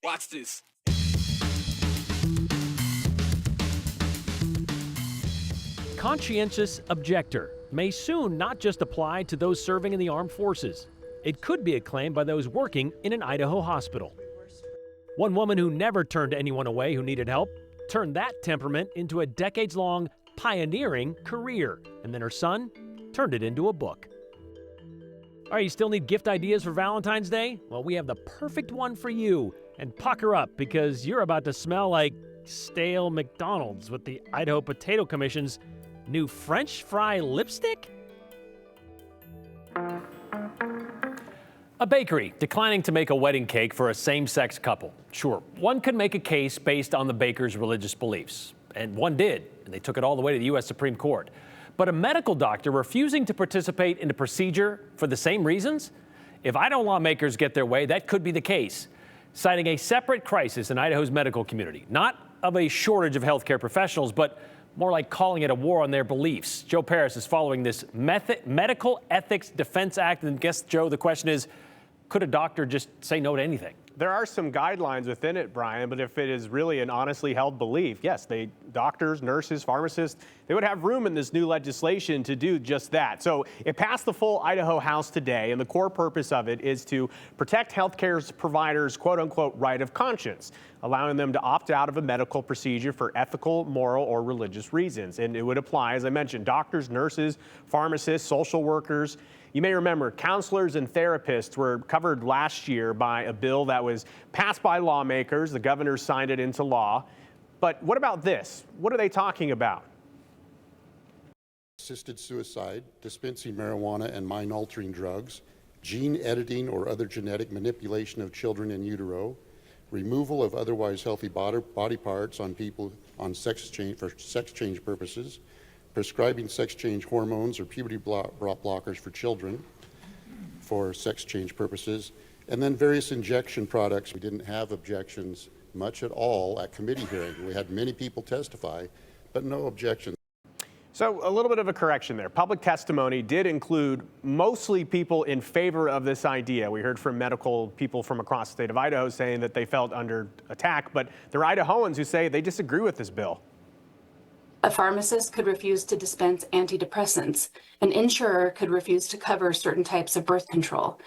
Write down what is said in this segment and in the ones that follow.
Watch this. Conscientious objector may soon not just apply to those serving in the armed forces. It could be a claim by those working in an Idaho hospital. One woman who never turned anyone away who needed help turned that temperament into a decades-long pioneering career, and then her son turned it into a book. All right, you still need gift ideas for Valentine's Day? Well, we have the perfect one for you. And pucker up, because you're about to smell like stale McDonald's with the Idaho Potato Commission's new French fry lipstick? A bakery declining to make a wedding cake for a same-sex couple. Sure, one could make a case based on the baker's religious beliefs, and one did, and they took it all the way to the U.S. Supreme Court. But a medical doctor refusing to participate in a procedure for the same reasons? If Idaho lawmakers get their way, that could be the case. Citing a separate crisis in Idaho's medical community, not of a shortage of healthcare professionals, but more like calling it a war on their beliefs. Joe Paris is following this Medical Ethics Defense Act. And guess, Joe, the question is, could a doctor just say no to anything? There are some guidelines within it, Brian, but if it is really an honestly held belief, yes, doctors, nurses, pharmacists, they would have room in this new legislation to do just that. So it passed the full Idaho House today, and the core purpose of it is to protect healthcare providers' quote-unquote right of conscience, allowing them to opt out of a medical procedure for ethical, moral, or religious reasons. And it would apply, as I mentioned, doctors, nurses, pharmacists, social workers. You may remember counselors and therapists were covered last year by a bill that was passed by lawmakers. The governor signed it into law. But what about this? What are they talking about? Assisted suicide, dispensing marijuana and mind-altering drugs, gene editing or other genetic manipulation of children in utero, removal of otherwise healthy body parts on people on sex change purposes, prescribing sex change hormones or puberty blockers for children for sex change purposes, and then various injection products. We didn't have objections much at all at committee hearing. We had many people testify, but no objections. So a little bit of a correction there. Public testimony did include mostly people in favor of this idea. We heard from medical people from across the state of Idaho saying that they felt under attack, but there are Idahoans who say they disagree with this bill. A pharmacist could refuse to dispense antidepressants. An insurer could refuse to cover certain types of birth control.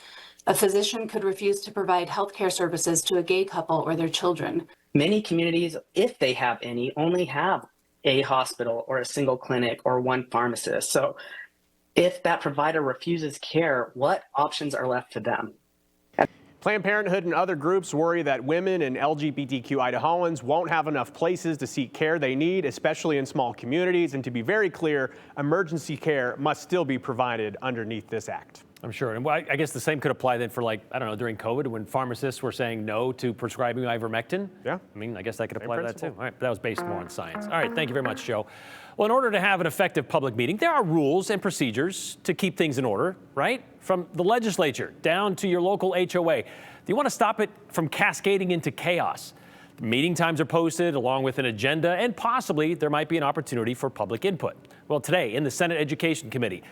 A physician could refuse to provide healthcare services to a gay couple or their children. Many communities, if they have any, only have a hospital or a single clinic or one pharmacist. So if that provider refuses care, what options are left to them? Planned Parenthood and other groups worry that women and LGBTQ Idahoans won't have enough places to seek care they need, especially in small communities. And to be very clear, emergency care must still be provided underneath this act. I'm sure. And I guess the same could apply then for, like, I don't know, during COVID when pharmacists were saying no to prescribing ivermectin. Yeah. I mean, I guess that could apply to that too. All right, but that was based more on science. All right, thank you very much, Joe. Well, in order to have an effective public meeting, there are rules and procedures to keep things in order, right? From the legislature down to your local HOA. You want to stop it from cascading into chaos. The meeting times are posted along with an agenda, and possibly there might be an opportunity for public input. Well, today in the Senate Education Committee,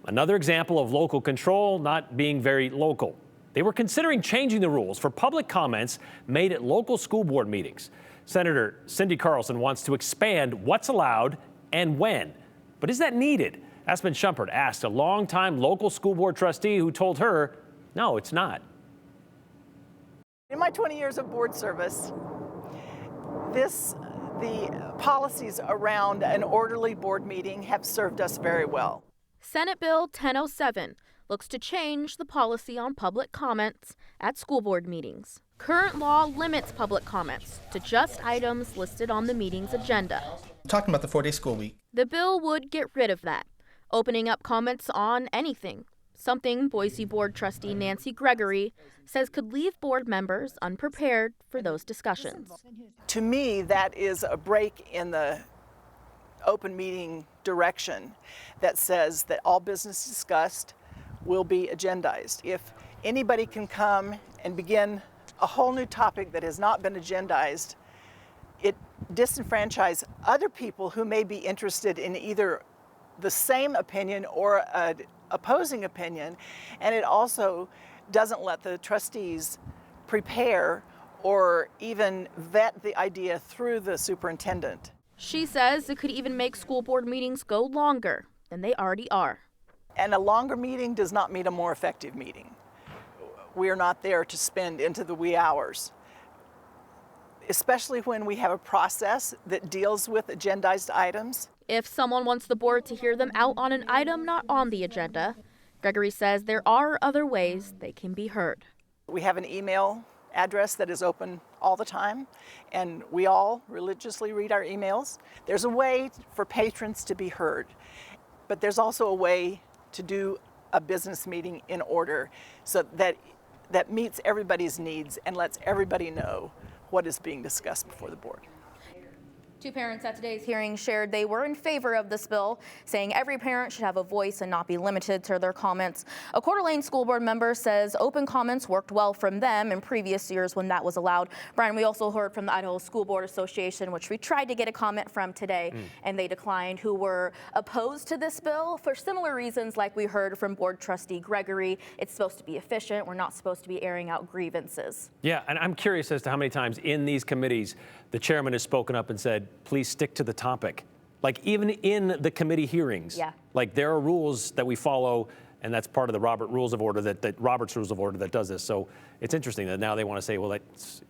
another example of local control not being very local. They were considering changing the rules for public comments made at local school board meetings. Senator Cindy Carlson wants to expand what's allowed and when. But is that needed? Aspen Shumpert asked a longtime local school board trustee who told her, no, it's not. In my 20 years of board service, the policies around an orderly board meeting have served us very well. Senate Bill 1007 looks to change the policy on public comments at school board meetings. Current law limits public comments to just items listed on the meeting's agenda. Talking about the 4-day school week. The bill would get rid of that, opening up comments on anything, something Boise Board Trustee Nancy Gregory says could leave board members unprepared for those discussions. To me, that is a break in the open meeting direction that says that all business discussed will be agendized. If anybody can come and begin a whole new topic that has not been agendized, it disenfranchises other people who may be interested in either the same opinion or an opposing opinion, and it also doesn't let the trustees prepare or even vet the idea through the superintendent. She says it could even make school board meetings go longer than they already are. And a longer meeting does not mean a more effective meeting. We are not there to spend into the wee hours, especially when we have a process that deals with agendized items. If someone wants the board to hear them out on an item not on the agenda, Gregory says there are other ways they can be heard. We have an email address that is open all the time, and we all religiously read our emails. There's a way for patrons to be heard, but there's also a way to do a business meeting in order so that meets everybody's needs and lets everybody know what is being discussed before the board. Two parents at today's hearing shared they were in favor of this bill, saying every parent should have a voice and not be limited to their comments. A Coeur d'Alene school board member says open comments worked well from them in previous years when that was allowed. Brian, we also heard from the Idaho School Board Association, which we tried to get a comment from today, and they declined, who were opposed to this bill for similar reasons like we heard from board trustee Gregory. It's supposed to be efficient. We're not supposed to be airing out grievances. Yeah, and I'm curious as to how many times in these committees the chairman has spoken up and said, please stick to the topic. Like even in the committee hearings, like there are rules that we follow, and that's part of the Robert's Rules of Order that does this. So it's interesting that now they want to say, well, that's,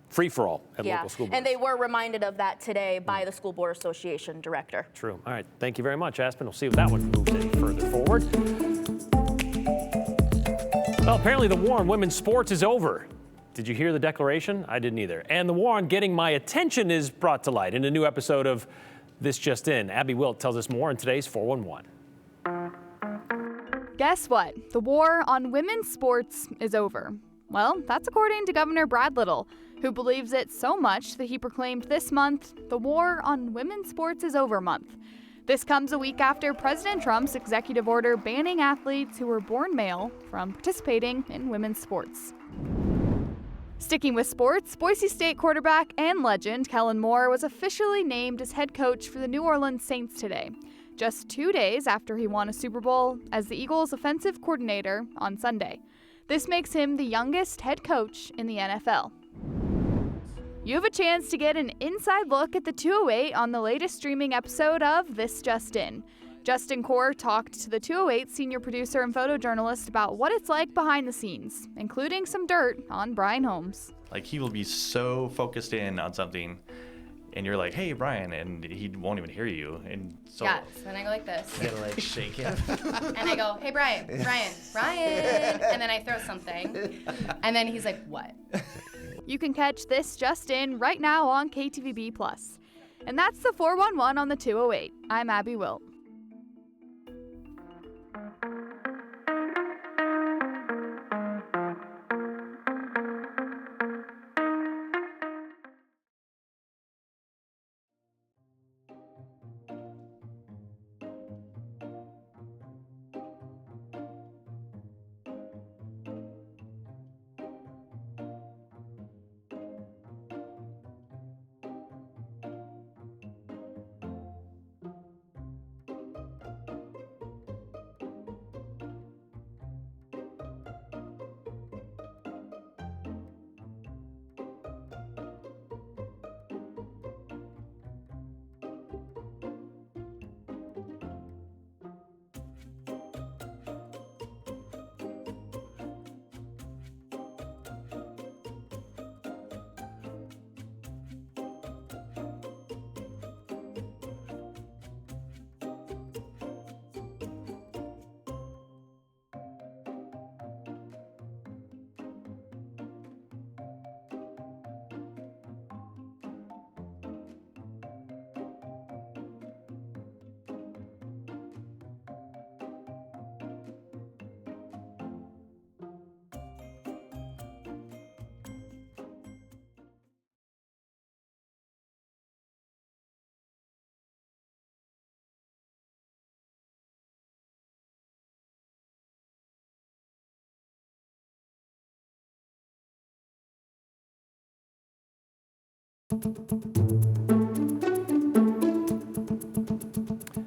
free for all at local school boards. And they were reminded of that today by the School Board Association director. True. All right. Thank you very much, Aspen. We'll see if that one moves any further forward. Well, apparently the war on women's sports is over. Did you hear the declaration? I didn't either. And the war on getting my attention is brought to light in a new episode of This Just In. Abby Wilt tells us more in today's 411. Guess what? The war on women's sports is over. Well, that's according to Governor Brad Little, who believes it so much that he proclaimed this month the War on Women's Sports is Over month. This comes a week after President Trump's executive order banning athletes who were born male from participating in women's sports. Sticking with sports, Boise State quarterback and legend Kellen Moore was officially named as head coach for the New Orleans Saints today, just 2 days after he won a Super Bowl as the Eagles' offensive coordinator on Sunday. This makes him the youngest head coach in the NFL. You have a chance to get an inside look at the 208 on the latest streaming episode of This Just In. Justin Core talked to the 208 senior producer and photojournalist about what it's like behind the scenes, including some dirt on Brian Holmes. Like, he will be so focused in on something, and you're like, hey, Brian, and he won't even hear you. And so yeah, so then I go like this. You gotta, like, shake him. And I go, hey, Brian. And then I throw something. And then he's like, what? You can catch This Just In right now on KTVB+. And that's the 411 on the 208. I'm Abby Wilt.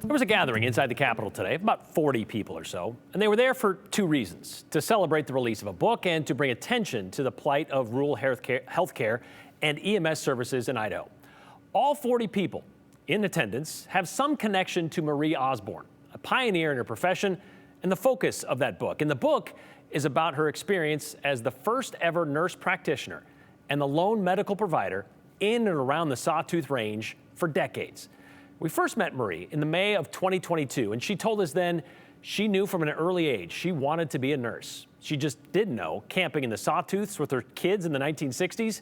There was a gathering inside the Capitol today, about 40 people or so, and they were there for two reasons: to celebrate the release of a book and to bring attention to the plight of rural healthcare and EMS services in Idaho. All 40 people in attendance have some connection to Marie Osborne, a pioneer in her profession, and the focus of that book. And the book is about her experience as the first ever nurse practitioner and the lone medical provider in and around the Sawtooth Range for decades. We first met Marie in the May of 2022, and she told us then she knew from an early age she wanted to be a nurse. She just didn't know camping in the Sawtooths with her kids in the 1960s,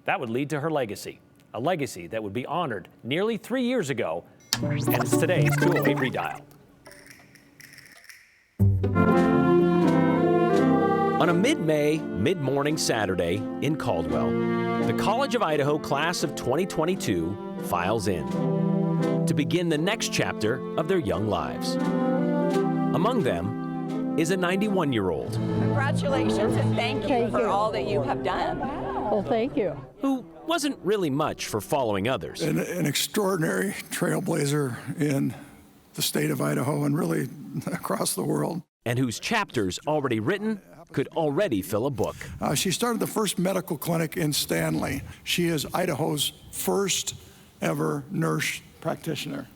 that would lead to her legacy, a legacy that would be honored nearly 3 years ago, and it's today's 208 Redial. On a mid-May, mid-morning Saturday in Caldwell, the College of Idaho class of 2022 files in to begin the next chapter of their young lives. Among them is a 91-year-old. Congratulations and thank you for all that you have done. Well, thank you. Who wasn't really much for following others. An extraordinary trailblazer in the state of Idaho and really across the world. And whose chapters already written could already fill a book. She started the first medical clinic in Stanley. She is Idaho's first ever nurse practitioner.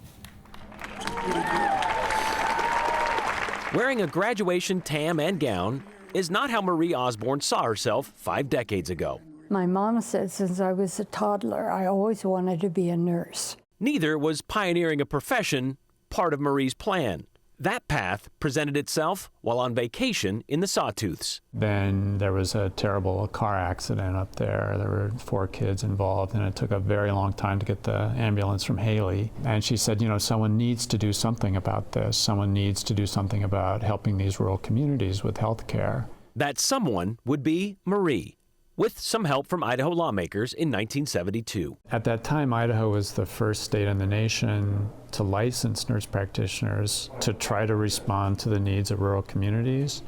Wearing a graduation tam and gown is not how Marie Osborne saw herself 5 decades ago. My mom said since I was a toddler, I always wanted to be a nurse. Neither was pioneering a profession part of Marie's plan. That path presented itself while on vacation in the Sawtooths. Then there was a terrible car accident up there. There were 4 kids involved, and it took a very long time to get the ambulance from Haley. And she said, you know, someone needs to do something about this. Someone needs to do something about helping these rural communities with health care. That someone would be Marie, with some help from Idaho lawmakers in 1972. At that time, Idaho was the first state in the nation to license nurse practitioners to try to respond to the needs of rural communities.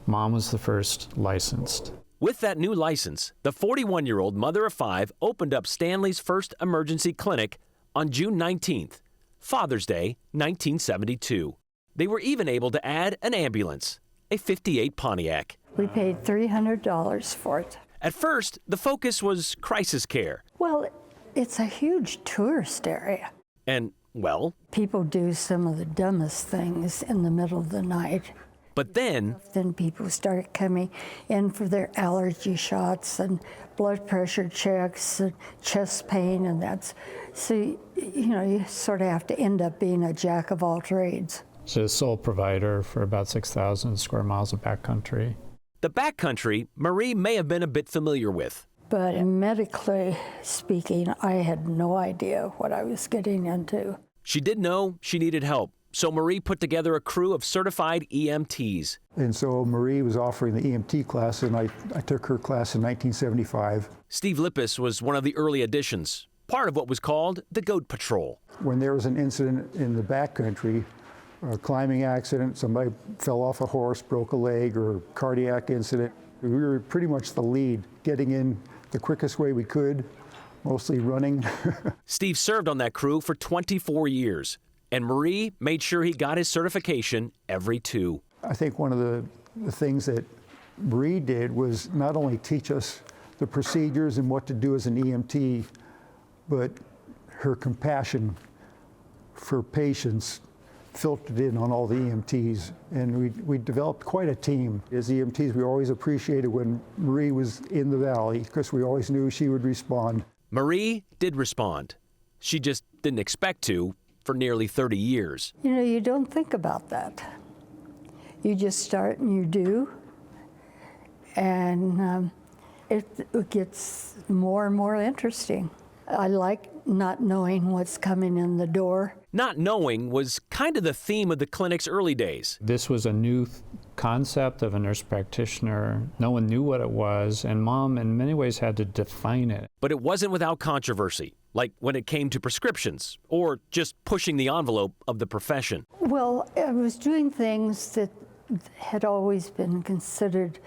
Mom was the first licensed. With that new license, the 41-year-old mother of 5 opened up Stanley's first emergency clinic on June 19th, Father's Day, 1972. They were even able to add an ambulance, a '58 Pontiac. We paid $300 for it. At first, the focus was crisis care. Well, it's a huge tourist area. And, well, people do some of the dumbest things in the middle of the night. But then people started coming in for their allergy shots and blood pressure checks and chest pain, and that's, so, you know, you sort of have to end up being a jack of all trades. She's a sole provider for about 6,000 square miles of backcountry. The backcountry Marie may have been a bit familiar with. But medically speaking, I had no idea what I was getting into. She did know she needed help, so Marie put together a crew of certified EMTs. And so Marie was offering the EMT class, and I took her class in 1975. Steve Lippis was one of the early additions, part of what was called the Goat Patrol. When there was an incident in the backcountry, a climbing accident, somebody fell off a horse, broke a leg, or a cardiac incident, we were pretty much the lead, getting in the quickest way we could, mostly running. Steve served on that crew for 24 years, and Marie made sure he got his certification every 2. I think one of the things that Marie did was not only teach us the procedures and what to do as an EMT, but her compassion for patients filtered in on all the EMTs, and we developed quite a team. As EMTs, we always appreciated when Marie was in the valley because we always knew she would respond. Marie did respond. She just didn't expect to for nearly 30 years. You know, you don't think about that. You just start and you do, and it gets more and more interesting. I like not knowing what's coming in the door. Not knowing was kind of the theme of the clinic's early days. This was a new concept of a nurse practitioner. No one knew what it was, and Mom in many ways had to define it. But it wasn't without controversy, like when it came to prescriptions or just pushing the envelope of the profession. Well, I was doing things that had always been considered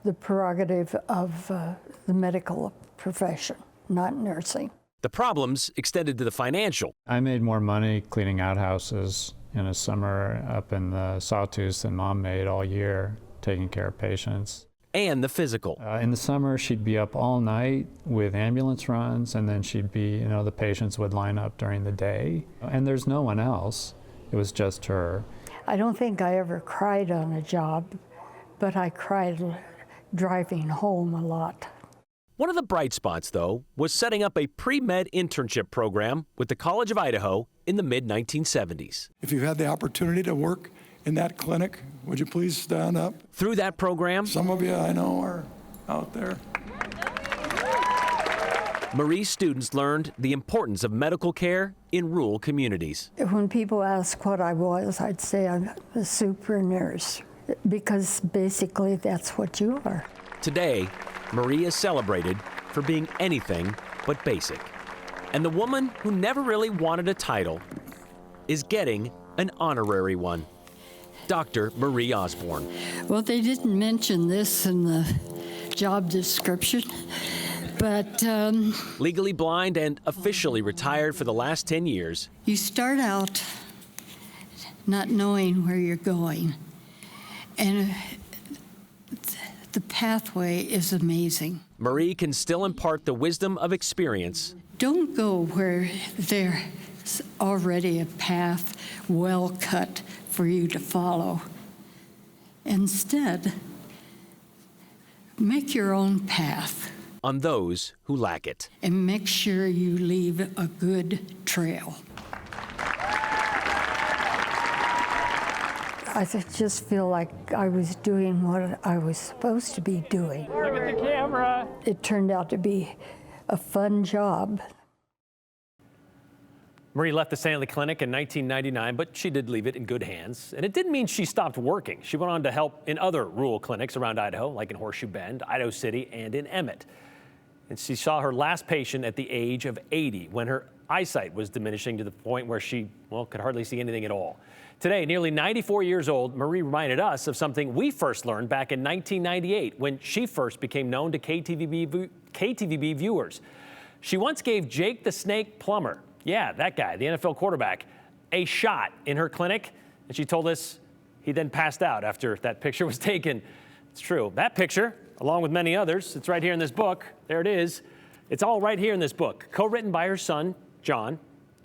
the prerogative of the medical profession, not nursing. The problems extended to the financial. I made more money cleaning outhouses in a summer up in the Sawtooth than Mom made all year taking care of patients. And the physical. In the summer, she'd be up all night with ambulance runs, and then she'd be, the patients would line up during the day. And there's no one else. It was just her. I don't think I ever cried on a job, but I cried driving home a lot. One of the bright spots, though, was setting up a pre-med internship program with the College of Idaho in the mid-1970s. If you've had the opportunity to work in that clinic, would you please stand up? Through that program, some of you I know are out there. Marie's students learned the importance of medical care in rural communities. When people ask what I was, I'd say I'm a super nurse, because basically that's what you are. Today, Marie is celebrated for being anything but basic. And the woman who never really wanted a title is getting an honorary one. Dr. Marie Osborne. Well, they didn't mention this in the job description, but legally blind and officially retired for the last 10 years. You start out not knowing where you're going, and the pathway is amazing. Marie can still impart the wisdom of experience. Don't go where there's already a path well cut for you to follow. Instead, make your own path. On those who lack it. And make sure you leave a good trail. I just feel like I was doing what I was supposed to be doing. Look at the camera. It turned out to be a fun job. Marie left the Stanley Clinic in 1999, but she did leave it in good hands. And it didn't mean she stopped working. She went on to help in other rural clinics around Idaho, like in Horseshoe Bend, Idaho City, and in Emmett. And she saw her last patient at the age of 80, when her eyesight was diminishing to the point where she, could hardly see anything at all. Today, nearly 94 years old, Marie reminded us of something we first learned back in 1998, when she first became known to KTVB viewers. She once gave Jake the Snake Plummer, yeah, that guy, the NFL quarterback, a shot in her clinic, and she told us he then passed out after that picture was taken. It's true. That picture, along with many others, it's right here in this book. There it is. It's all right here in this book, co-written by her son, John,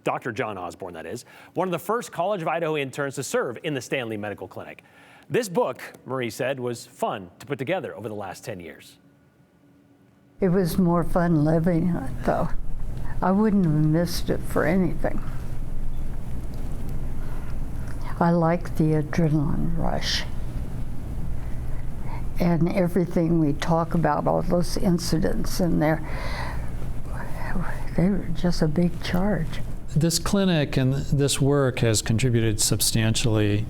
Dr. John Osborne, that is, one of the first College of Idaho interns to serve in the Stanley Medical Clinic. This book, Marie said, was fun to put together over the last 10 years. It was more fun living it, though. I wouldn't have missed it for anything. I like the adrenaline rush. And everything we talk about, all those incidents in there, they were just a big charge. This clinic and this work has contributed substantially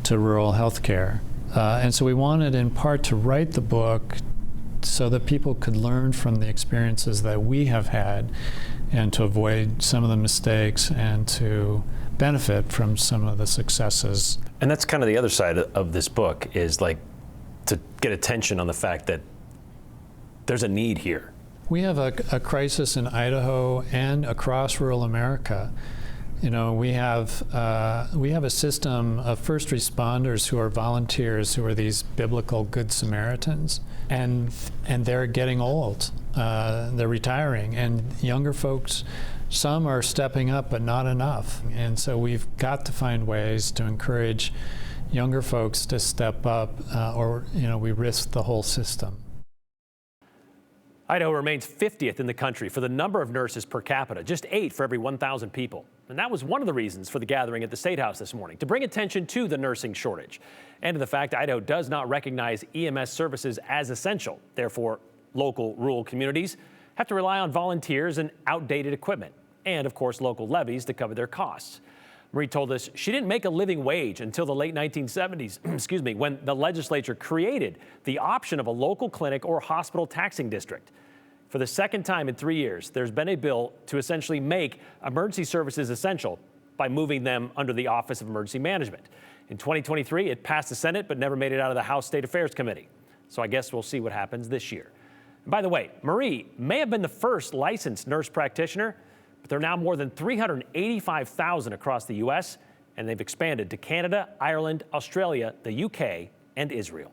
to rural health care. And so we wanted in part to write the book so that people could learn from the experiences that we have had and to avoid some of the mistakes and to benefit from some of the successes. And that's kind of the other side of this book, is like to get attention on the fact that there's a need here. We have a crisis in Idaho and across rural America. We have a system of first responders who are volunteers, who are these biblical good Samaritans, and they're getting old. They're retiring, and younger folks, some are stepping up, but not enough. And so we've got to find ways to encourage younger folks to step up, or we risk the whole system. Idaho remains 50th in the country for the number of nurses per capita, just 8 for every 1,000 people. And that was one of the reasons for the gathering at the State House this morning, to bring attention to the nursing shortage and to the fact Idaho does not recognize EMS services as essential. Therefore, local rural communities have to rely on volunteers and outdated equipment, and of course, local levies to cover their costs. Marie told us she didn't make a living wage until the late 1970s, when the legislature created the option of a local clinic or hospital taxing district. For the second time in 3 years, there's been a bill to essentially make emergency services essential by moving them under the Office of Emergency Management. In 2023, it passed the Senate, but never made it out of the House State Affairs Committee. So I guess we'll see what happens this year. By the way, Marie may have been the first licensed nurse practitioner, but there are now more than 385,000 across the U.S., and they've expanded to Canada, Ireland, Australia, the UK, and Israel.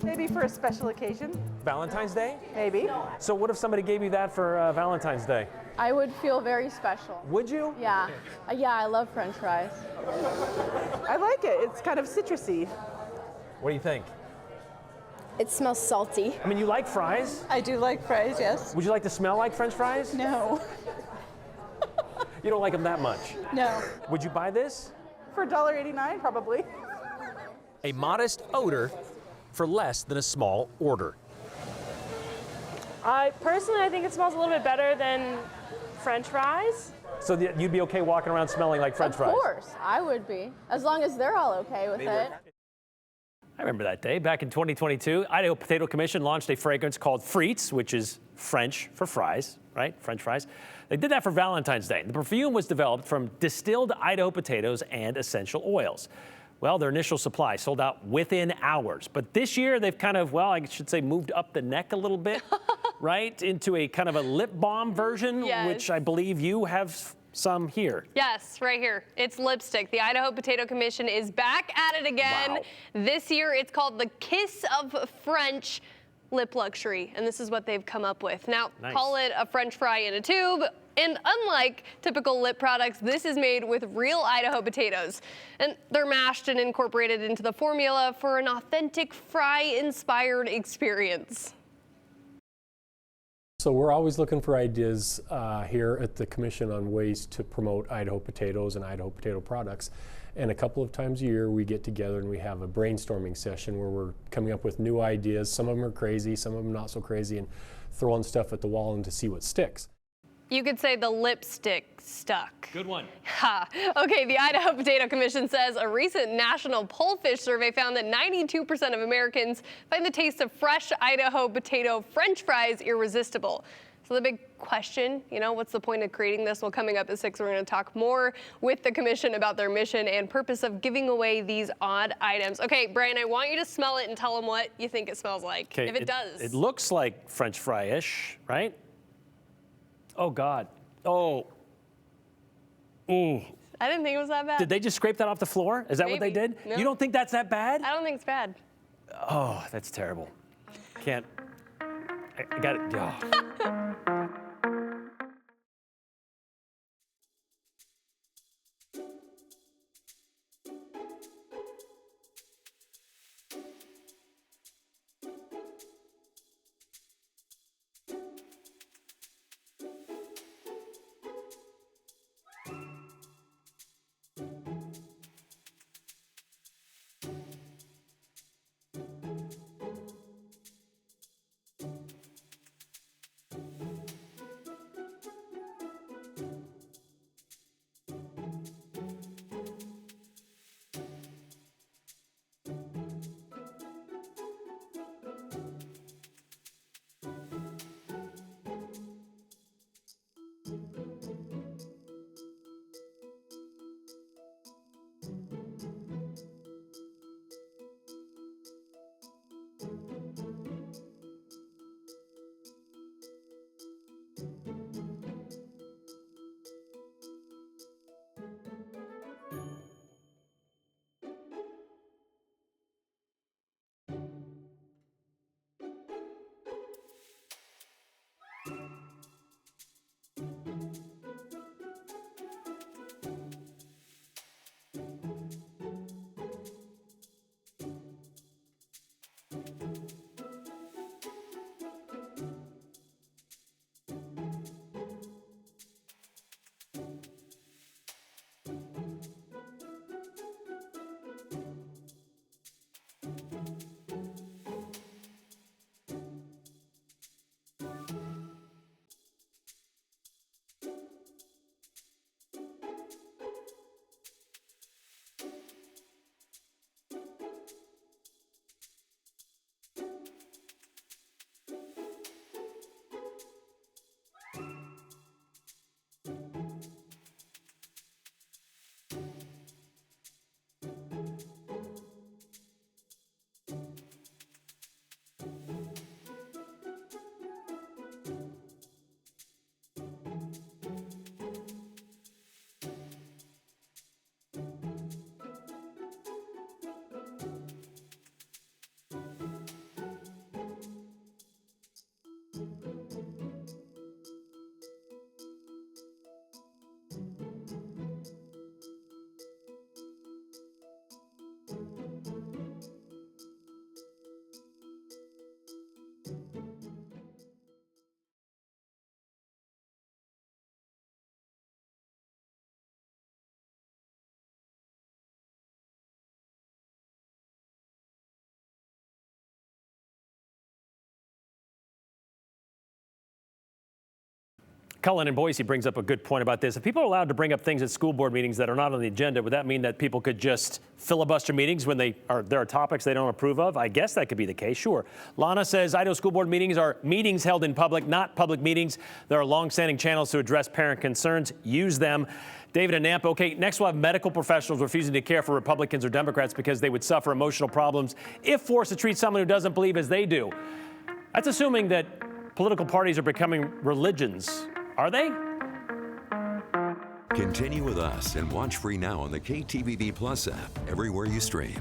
Maybe for a special occasion. Valentine's Day? Maybe. So what if somebody gave you that for Valentine's Day? I would feel very special. Would you? Yeah. Yeah, I love French fries. I like it. It's kind of citrusy. What do you think? It smells salty. I mean, you like fries? I do like fries, yes. Would you like to smell like French fries? No. You don't like them that much? No. Would you buy this? For $1.89, probably. A modest odor for less than a small order. Personally, I think it smells a little bit better than French fries. So you'd be okay walking around smelling like French fries? Of course, I would be. As long as they're all okay with it. I remember that day. Back in 2022, Idaho Potato Commission launched a fragrance called Frites, which is French for fries, right? French fries. They did that for Valentine's Day. The perfume was developed from distilled Idaho potatoes and essential oils. Well, their initial supply sold out within hours. But this year, they've kind of, well, I should say moved up the neck a little bit, right? Into a kind of a lip balm version, Yes. which I believe you have some here. Yes, right here. It's lipstick. The Idaho Potato Commission is back at it again. Wow. This year, it's called the Kiss of French Lip Luxury, and this is what they've come up with. Now, Nice. Call it a French fry in a tube, and unlike typical lip products, this is made with real Idaho potatoes. And they're mashed and incorporated into the formula for an authentic fry-inspired experience. So we're always looking for ideas here at the Commission on ways to promote Idaho potatoes and Idaho potato products. And a couple of times a year we get together and we have a brainstorming session where we're coming up with new ideas. Some of them are crazy, some of them not so crazy, and throwing stuff at the wall and to see what sticks. You could say the lipstick stuck. Good one. Ha. Okay, the Idaho Potato Commission says a recent national pollfish survey found that 92% of Americans find the taste of fresh Idaho potato French fries irresistible. So the big question, what's the point of creating this? Well, coming up at 6, we're going to talk more with the commission about their mission and purpose of giving away these odd items. Okay, Brian, I want you to smell it and tell them what you think it smells like, Okay, if it does. It looks like French fry-ish, right? Oh, God. Oh. Ooh. I didn't think it was that bad. Did they just scrape that off the floor? Is that what they did? No. You don't think that's that bad? I don't think it's bad. Oh, that's terrible. Can't. I got it. Oh. Cullen in Boise brings up a good point about this. If people are allowed to bring up things at school board meetings that are not on the agenda, would that mean that people could just filibuster meetings when there are topics they don't approve of? I guess that could be the case, sure. Lana says Idaho school board meetings are meetings held in public, not public meetings. There are long-standing channels to address parent concerns. Use them. David and Nampa, okay, next we'll have medical professionals refusing to care for Republicans or Democrats because they would suffer emotional problems if forced to treat someone who doesn't believe as they do. That's assuming that political parties are becoming religions. Are they? Continue with us and watch free now on the KTVB Plus app everywhere you stream.